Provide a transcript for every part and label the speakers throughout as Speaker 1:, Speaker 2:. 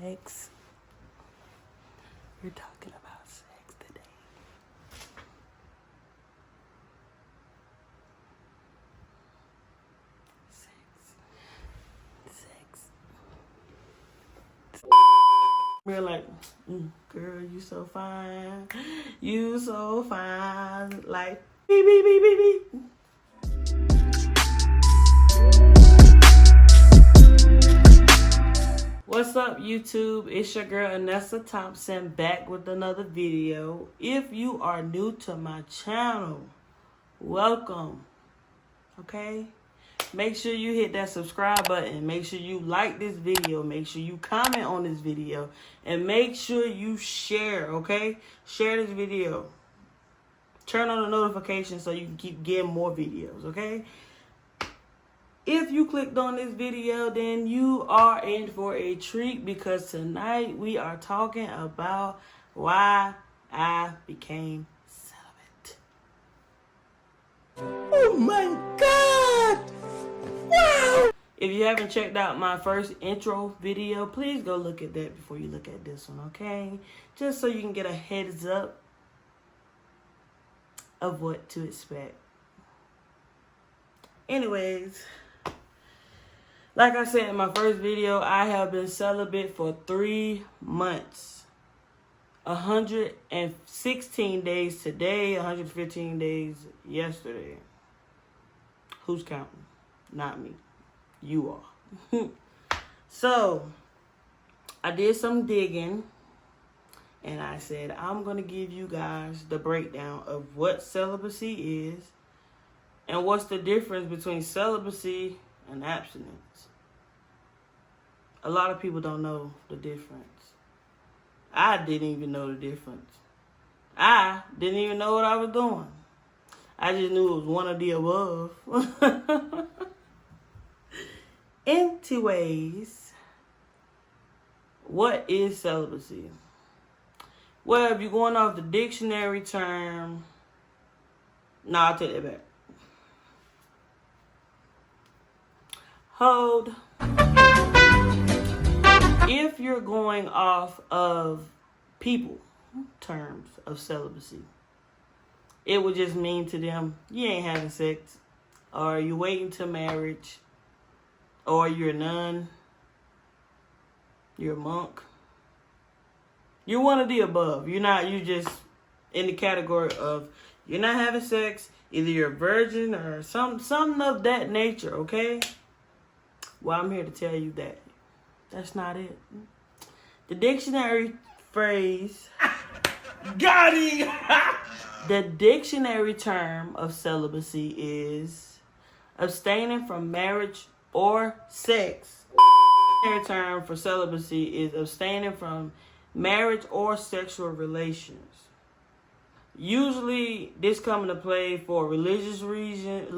Speaker 1: sex. We're talking about sex today. Sex. We're like, girl, you so fine. You so fine. Like, beep, beep, beep, beep, beep. What's up, YouTube? It's your girl Anessa Thompson back with another video. If you are new to my channel, welcome. Okay? Make sure you hit that subscribe button. Make sure you like this video. Make sure you comment on this video. And make sure you share, okay? Share this video. Turn on the notifications so you can keep getting more videos, okay? If you clicked on this video, then you are in for a treat because tonight we are talking about why I became celibate. Oh my God! Wow! If you haven't checked out my first intro video, please go look at that before you look at this one, okay? Just so you can get a heads up of what to expect. Anyways, like I said in my first video, I have been celibate for 3 months. 116 days today, 115 days yesterday. Who's counting? Not me. You are. So, I did some digging. And I said, I'm going to give you guys the breakdown of what celibacy is. And what's the difference between celibacy and abstinence. A lot of people don't know the difference. I didn't even know the difference. I didn't even know what I was doing. I just knew it was one of the above. Anyways, what is celibacy? Well, if you're going off the dictionary term, I'll take that back. Hold. If you're going off of people terms of celibacy, it would just mean to them, you ain't having sex, or you're waiting till marriage, or you're a nun, you're a monk. You're one of the above. You're just in the category of you're not having sex, either you're a virgin or something of that nature, okay? Well, I'm here to tell you that that's not it. The dictionary phrase got it. The dictionary term of celibacy is abstaining from marriage or sex. The dictionary term for celibacy is abstaining from marriage or sexual relations. Usually, this come into play for religious reasons,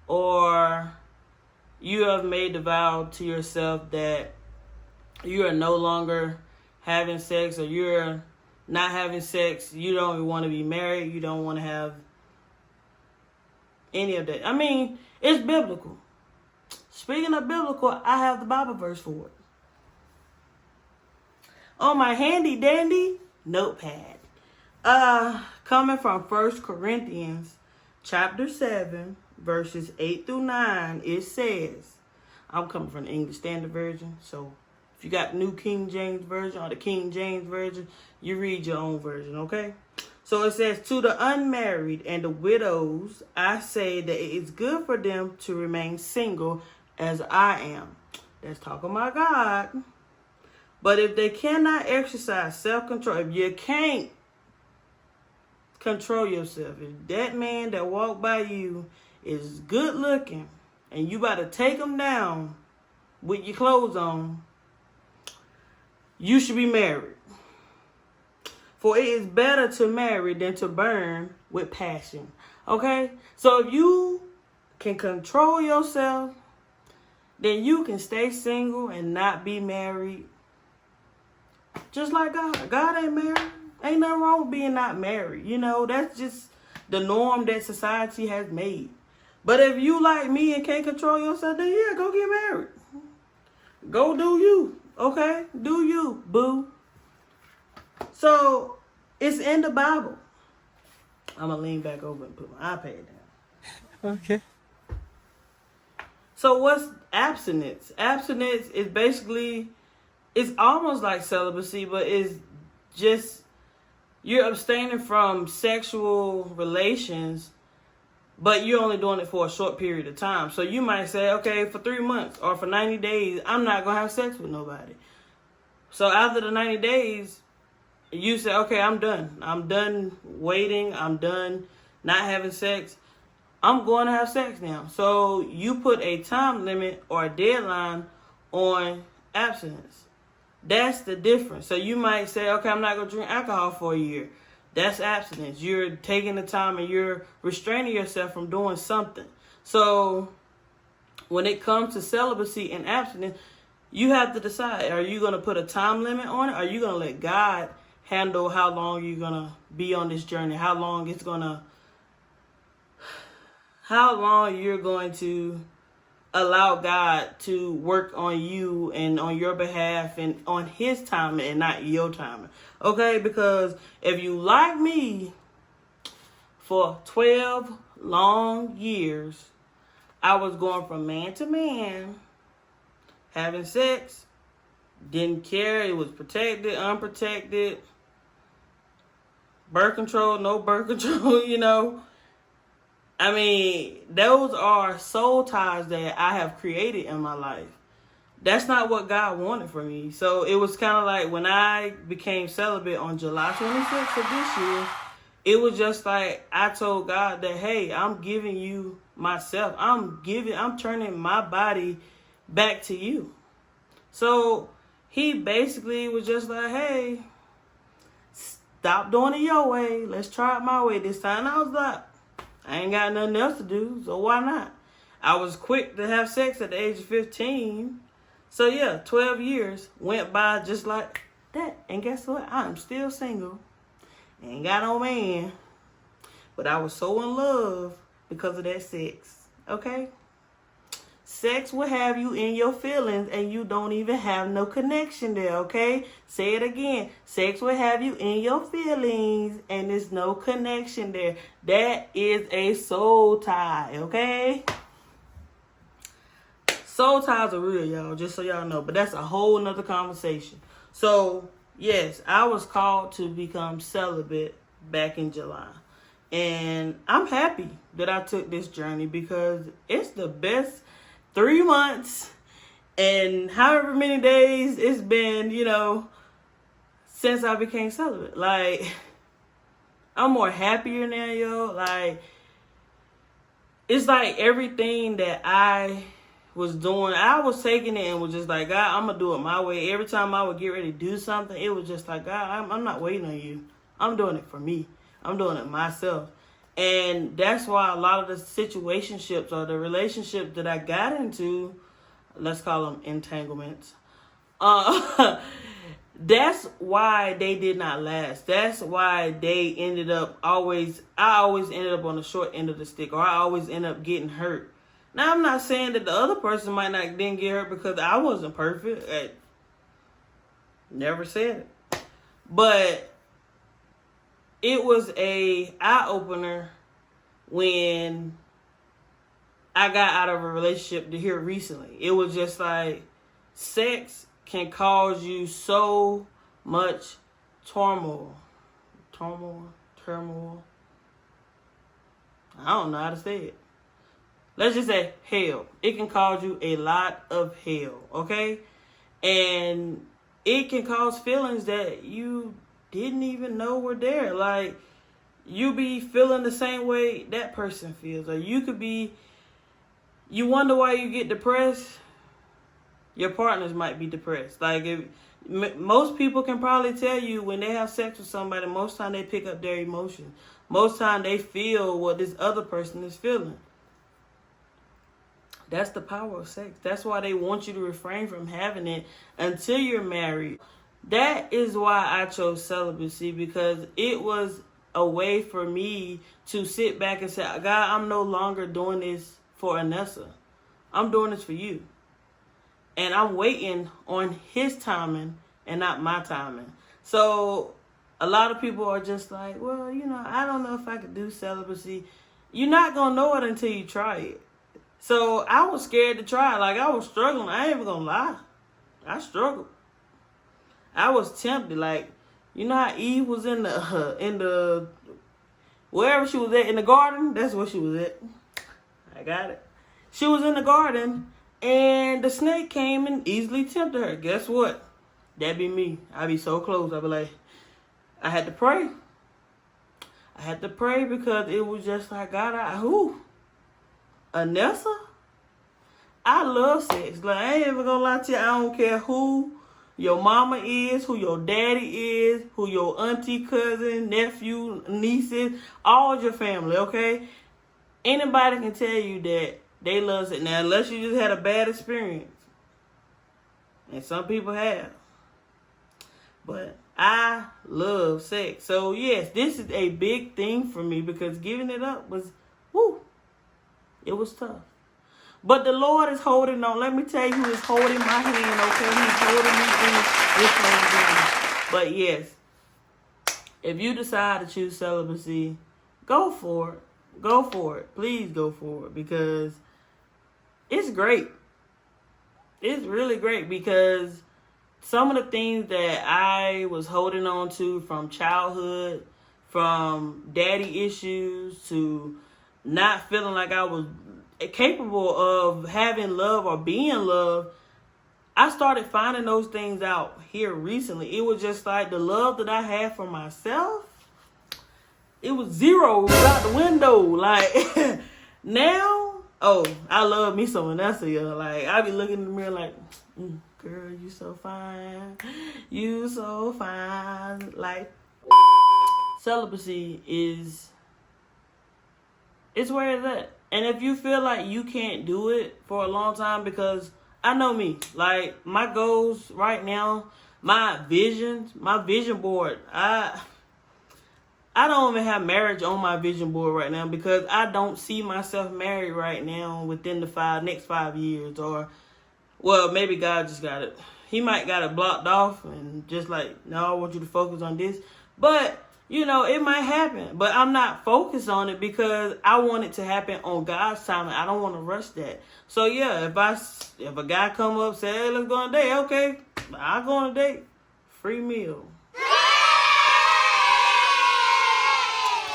Speaker 1: or you have made the vow to yourself that you are no longer having sex, or you're not having sex. You don't even want to be married. You don't want to have any of that. I mean, it's biblical. Speaking of biblical, I have the Bible verse for it. On my handy dandy notepad. Coming from 1 Corinthians chapter 7, verses 8 through 9, it says, I'm coming from the English Standard Version, so if you got New King James Version or the King James Version, you read your own version, okay? So it says, to the unmarried and the widows, I say that it is good for them to remain single as I am. That's talking about God. But if they cannot exercise self-control, if you can't control yourself, if that man that walked by you is good looking and you about to take him down with your clothes on, you should be married. For it is better to marry than to burn with passion. Okay? So if you can control yourself, then you can stay single and not be married. Just like God. God ain't married. Ain't nothing wrong with being not married. You know, that's just the norm that society has made. But if you like me and can't control yourself, then yeah, go get married. Go do you. Okay? Do you, boo. So, it's in the Bible. I'm going to lean back over and put my iPad down.
Speaker 2: Okay.
Speaker 1: So, what's abstinence? Abstinence is basically, it's almost like celibacy, but it's just, you're abstaining from sexual relations, but you're only doing it for a short period of time. So, you might say, okay, for 3 months or for 90 days, I'm not going to have sex with nobody. So, after the 90 days, you say, okay, I'm done. I'm done waiting. I'm done not having sex. I'm going to have sex now. So you put a time limit or a deadline on abstinence. That's the difference. So you might say, okay, I'm not going to drink alcohol for a year. That's abstinence. You're taking the time and you're restraining yourself from doing something. So when it comes to celibacy and abstinence, you have to decide, are you going to put a time limit on it? Or are you going to let God handle how long you're going to be on this journey, how long you're going to allow God to work on you and on your behalf and on his time and not your time. Okay? Because if you like me, for 12 long years, I was going from man to man, having sex, didn't care, it was protected, unprotected, birth control, no birth control, you know. I mean, those are soul ties that I have created in my life. That's not what God wanted for me. So it was kind of like when I became celibate on July 26th of this year, it was just like I told God that, hey, I'm giving you myself. I'm turning my body back to you. So he basically was just like, hey, stop doing it your way. Let's try it my way this time. And I was like, I ain't got nothing else to do, so why not? I was quick to have sex at the age of 15. So yeah, 12 years went by just like that. And guess what? I'm still single. Ain't got no man. But I was so in love because of that sex. Okay? Sex will have you in your feelings and you don't even have no connection there, okay? Say it again. Sex will have you in your feelings and there's no connection there. That is a soul tie, okay? Soul ties are real, y'all, just so y'all know. But that's a whole nother conversation. So, yes, I was called to become celibate back in July. And I'm happy that I took this journey because it's the best 3 months and however many days it's been, you know, since I became celibate. Like, I'm more happier now, yo. Like, it's like everything that I was doing, I was taking it and was just like, God, I'm going to do it my way. Every time I would get ready to do something, it was just like, God, I'm not waiting on you. I'm doing it for me. I'm doing it myself. And that's why a lot of the situationships or the relationships that I got into, let's call them entanglements, that's why they did not last. That's why they ended up I always ended up on the short end of the stick, or I always end up getting hurt. Now, I'm not saying that the other person might not didn't get hurt because I wasn't perfect. I never said it. But it was a eye-opener when I got out of a relationship to here recently. It was just like, sex can cause you so much turmoil. Turmoil. I don't know how to say it. Let's just say hell. It can cause you a lot of hell, okay? And it can cause feelings that you didn't even know were there. Like, you be feeling the same way that person feels. Or you wonder why you get depressed. Your partners might be depressed. Like, most people can probably tell you when they have sex with somebody, most time they pick up their emotions. Most time they feel what this other person is feeling. That's the power of sex. That's why they want you to refrain from having it until you're married. That is why I chose celibacy, because it was a way for me to sit back and say, God, I'm no longer doing this for Anessa. I'm doing this for you. And I'm waiting on his timing and not my timing. So a lot of people are just like, well, I don't know if I could do celibacy. You're not going to know it until you try it. So I was scared to try. Like, I was struggling. I ain't even going to lie. I struggled. I was tempted. Like, you know how Eve was in the wherever she was at, in the garden? That's where she was at. I got it. She was in the garden, and the snake came and easily tempted her. Guess what? That'd be me. I'd be so close. I'd be like, I had to pray. I had to pray because it was just like, God, Anessa? I love sex. Like, I ain't even gonna lie to you. I don't care who your mama is, who your daddy is, who your auntie, cousin, nephew, nieces, all your family, okay? Anybody can tell you that they love it. Now, unless you just had a bad experience. And some people have. But I love sex. So, yes, this is a big thing for me because giving it up was, it was tough. But the Lord is holding on. Let me tell you who is holding my hand, okay? He's holding me in this whole journey. But, yes, if you decide to choose celibacy, go for it. Go for it. Please go for it because it's great. It's really great because some of the things that I was holding on to from childhood, from daddy issues to not feeling like I was capable of having love or being loved, I started finding those things out here recently. It was just like the love that I had for myself, it was zero. It was out the window. Like, now, I love me some Vanessa. Like, I be looking in the mirror like, girl, you so fine. You so fine. Like, celibacy it's where it's at. And if you feel like you can't do it for a long time, because I know me. Like, my goals right now, my vision board, I don't even have marriage on my vision board right now because I don't see myself married right now within the next 5 years. Or, well, maybe God just got it. He might got it blocked off and just like, no, I want you to focus on this. But, it might happen. But I'm not focused on it because I want it to happen on God's time. And I don't want to rush that. So, yeah, if a guy come up, say, hey, let's go on a date. Okay, I'll go on a date. Free meal.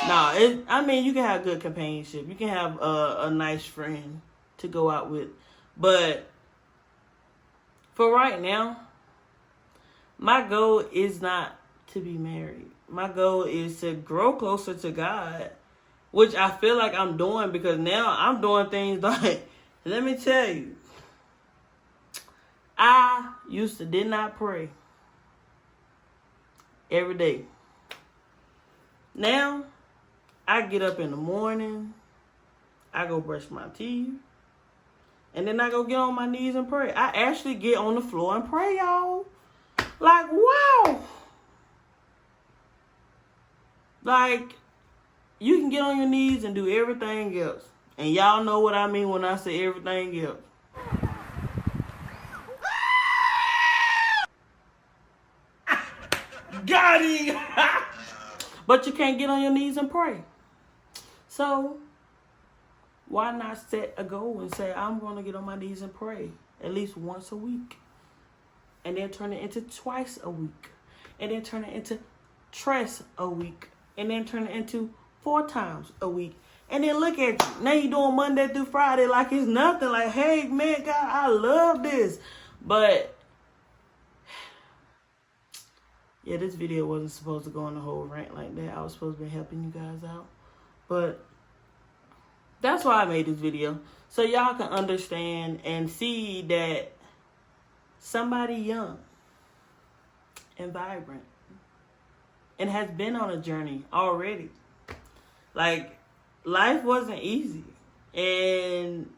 Speaker 1: You can have good companionship. You can have a nice friend to go out with. But for right now, my goal is not to be married. My goal is to grow closer to God, which I feel like I'm doing because now I'm doing things like, let me tell you, I did not pray every day. Now, I get up in the morning, I go brush my teeth, and then I go get on my knees and pray. I actually get on the floor and pray, y'all. Like, wow. Like, you can get on your knees and do everything else. And y'all know what I mean when I say everything else. Got it! But you can't get on your knees and pray. So, why not set a goal and say, I'm going to get on my knees and pray at least once a week. And then turn it into twice a week. And then turn it into twice a week. And then turn it into 4 times a week. And then look at you. Now you're doing Monday through Friday like it's nothing. Like, hey, man, God, I love this. But, yeah, this video wasn't supposed to go on the whole rant like that. I was supposed to be helping you guys out. But that's why I made this video. So y'all can understand and see that somebody young and vibrant and has been on a journey already. Like, life wasn't easy. And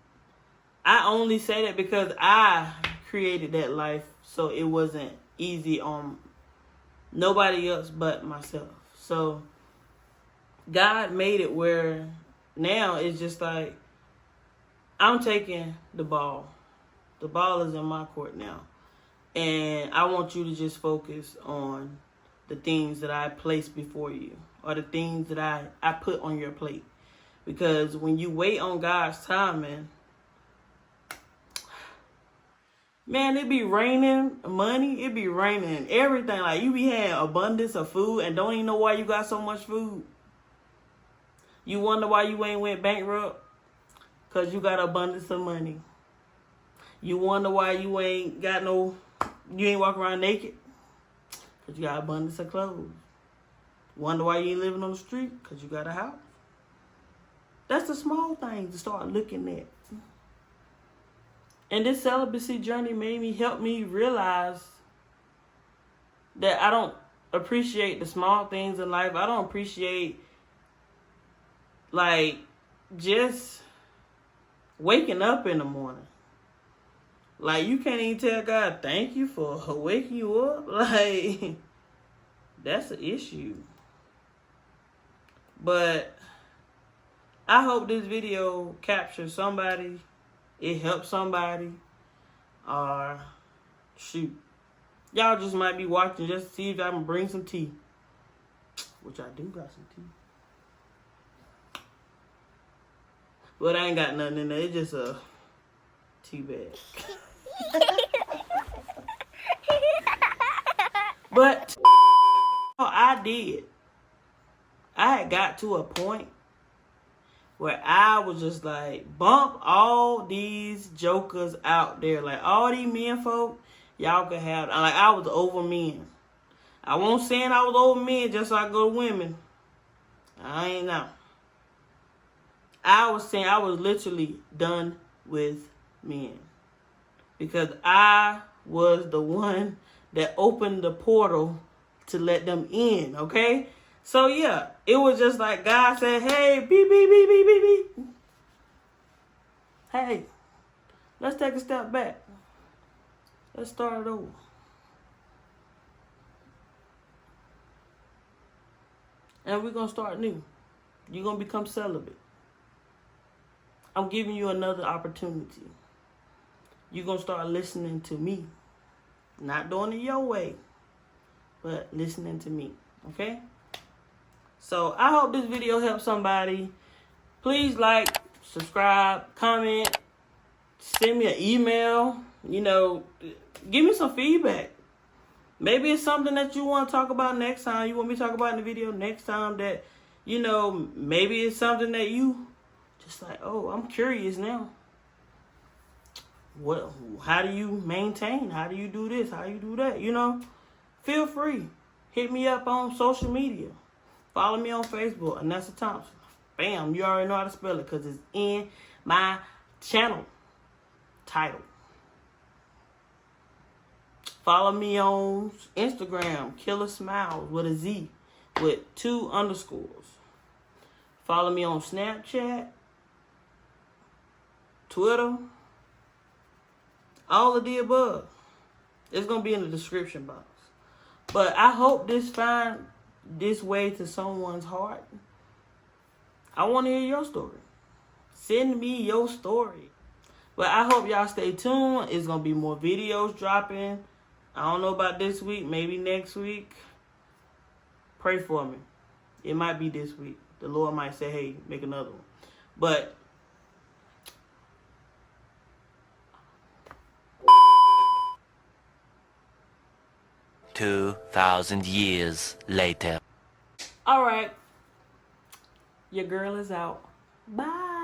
Speaker 1: I only say that because I created that life, so it wasn't easy on nobody else but myself. So God made it where now it's just like I'm taking the ball. The ball is in my court now. And I want you to just focus on the things that I place before you, or the things that I put on your plate. Because when you wait on God's timing, man, it be raining money. It be raining everything. Like, you be having abundance of food and don't even know why you got so much food. You wonder why you ain't went bankrupt? Because you got abundance of money. You wonder why you ain't walking around naked? Because you got abundance of clothes. Wonder why you ain't living on the street? Because you got a house. That's the small things to start looking at. And this celibacy journey helped me realize that I don't appreciate the small things in life. I don't appreciate, like, just waking up in the morning. Like, you can't even tell God thank you for waking you up. Like, that's an issue. But I hope this video captures somebody. It helps somebody. Or, shoot, y'all just might be watching just to see if I can bring some tea. Which I do got some tea. But I ain't got nothing in there. It's just a tea bag. But I did. I had got to a point where I was just like, bump all these jokers out there. Like, all these men folk, y'all can have. Like, I was over men. I won't saying I was over men just so I go to women. I ain't know. I was saying I was literally done with men. Because I was the one that opened the portal to let them in, okay? So, yeah, it was just like God said, hey, beep, beep, beep, beep, beep, beep. Hey, let's take a step back. Let's start it over. And we're going to start new. You're going to become celibate. I'm giving you another opportunity. You're going to start listening to me. Not doing it your way, but listening to me, okay? So I hope this video helps somebody. Please like, subscribe, comment, send me an email. You know, give me some feedback. Maybe it's something that you want to talk about next time. You want me to talk about in the video next time that, you know, maybe it's something that you just like, oh, I'm curious now. How do you maintain? How do you do this? How do you do that? You know, feel free. Hit me up on social media. Follow me on Facebook, Anessa Thompson. Bam, you already know how to spell it because it's in my channel title. Follow me on Instagram, Killer Smiles with a Z with 2 underscores. Follow me on Snapchat, Twitter, all of the above. It's going to be in the description box. But I hope this finds this way to someone's heart. I want to hear your story. Send me your story. But I hope y'all stay tuned. It's going to be more videos dropping. I don't know about this week. Maybe next week. Pray for me. It might be this week. The Lord might say, hey, make another one. But
Speaker 2: 2,000 years later.
Speaker 1: all right. Your girl is out. Bye.